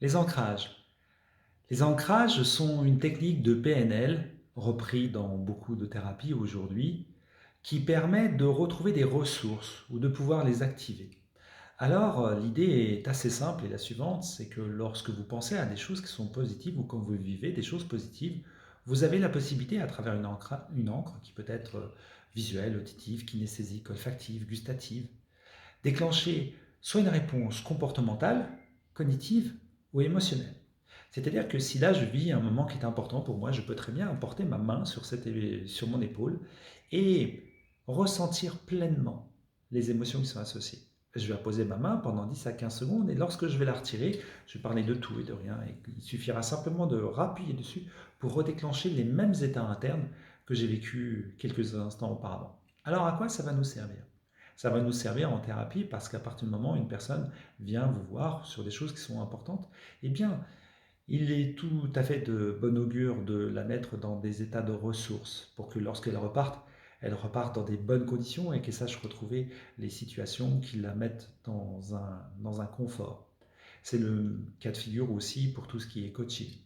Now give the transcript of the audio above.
Les ancrages. Les ancrages sont une technique de PNL, repris dans beaucoup de thérapies aujourd'hui, qui permet de retrouver des ressources ou de pouvoir les activer. Alors, l'idée est assez simple et la suivante, c'est que lorsque vous pensez à des choses qui sont positives ou quand vous vivez des choses positives, vous avez la possibilité à travers une encre qui peut être visuelle, auditive, kinesthésique, olfactive, gustative, déclencher soit une réponse comportementale, cognitive ou émotionnelle. C'est-à-dire que si là je vis un moment qui est important pour moi, je peux très bien porter ma main sur mon épaule et ressentir pleinement les émotions qui sont associées. Je vais poser ma main pendant 10 à 15 secondes et lorsque je vais la retirer, je vais parler de tout et de rien. Et il suffira simplement de rappuyer dessus pour redéclencher les mêmes états internes que j'ai vécu quelques instants auparavant. Alors à quoi ça va nous servir? Ça va nous servir en thérapie parce qu'à partir du moment où une personne vient vous voir sur des choses qui sont importantes, eh bien, il est tout à fait de bon augure de la mettre dans des états de ressources pour que lorsqu'elle reparte, elle reparte dans des bonnes conditions et qu'elle sache retrouver les situations qui la mettent dans un confort. C'est le cas de figure aussi pour tout ce qui est coaching.